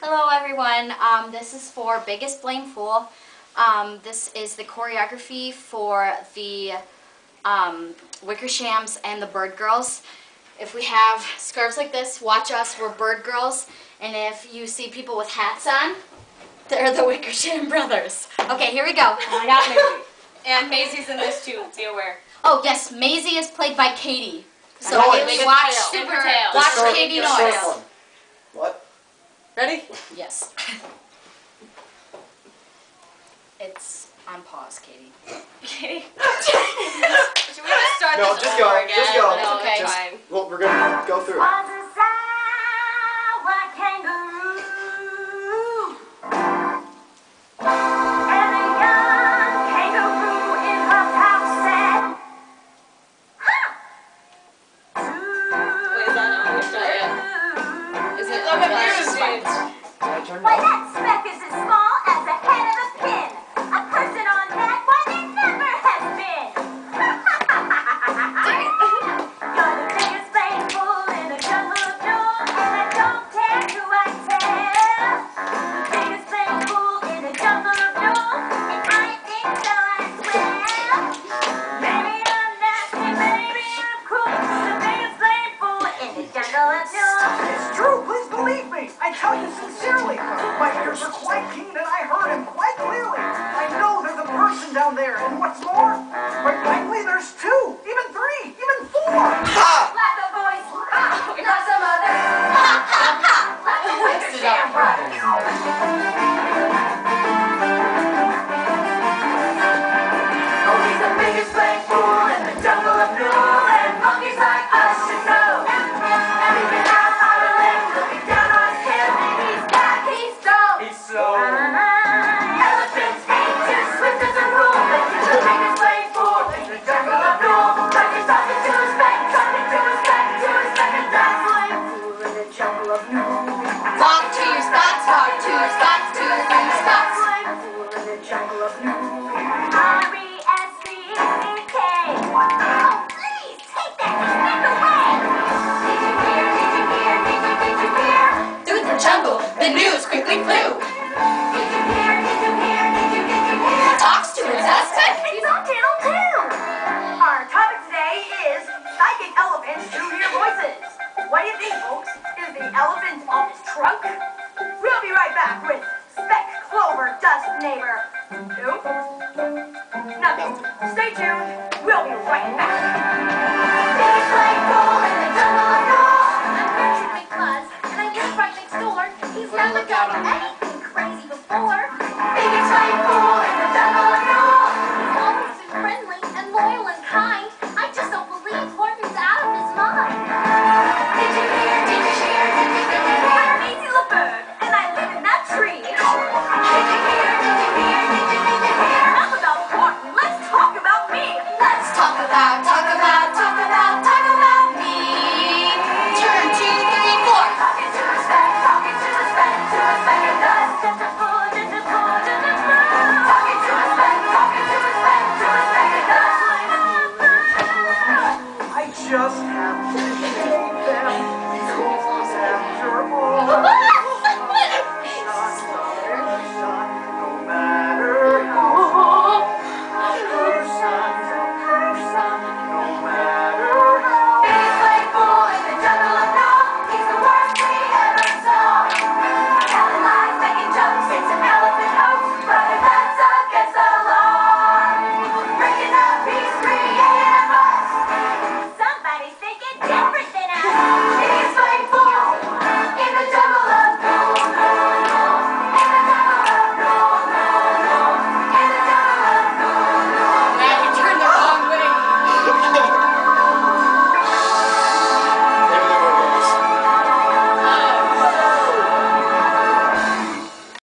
Hello everyone, this is for Biggest Blame Fool. This is the choreography for the Wickershams and the Bird Girls. If we have scarves like this, watch us, we're Bird Girls. And if you see people with hats on, they're the Wickersham brothers. Okay, here we go. I got Mayzie. And Maizie's in this too, be aware. Oh yes, Mayzie is played by Katie. So Noise. watch Katie Noise. What? Ready? Yes. It's on pause, Katie. Katie? Should we just start No, this just over go. again? Just go. No, Okay. it's fine. Well, we're gonna go through it. Why, that speck is as small as the head of a pin. A person on that, why there never has been. You're the biggest playful in the jungle of doom, and I don't care who I tell. Biggest playful in the jungle of doom, and I think so as well. Maybe I'm nasty, maybe I'm cool, the biggest playful in the jungle of doom. It's true, please believe me. I tell you sincerely. My ears are quite keen and I heard him quite clearly. I know there's a person down there, and what's more, quite frankly, there's two, even three, even four. Ha! Let the boys not some other. Let the Wickersham brothers. Oh, he's the biggest playful in the jungle of Nool, and monkeys like us should know. And he can have our leg looking down on him, and he's back, he's strong. He's so... Elephants ain't too swift as a rule, but he's the biggest playful in the jungle of Nool. Like he's talking to his back, talking to his back, to his back, and that's playful in the jungle of Nool. Walk to your spots, walk to your spots, to your spots. Playful in the jungle of Nool. R-E-S-C-E-K. Oh, please, take that stick away. Did you hear, did you hear, did you hear? Through the jungle, the news quickly flew. Did you hear, did you hear, did you hear? Talks to his aspect. It's on channel 2. Our topic today is psychic elephants who hear voices. What do you think, folks? Is the elephant off his trunk? We'll be right back with Speck Clover Dust Neighbor. Nope. Nothing. Stay tuned. We'll be right back. Biggest playful in the jungle of Nool. I'm Gertrude McFuzz, and I live right next door. He's never done anything crazy before. Biggest playful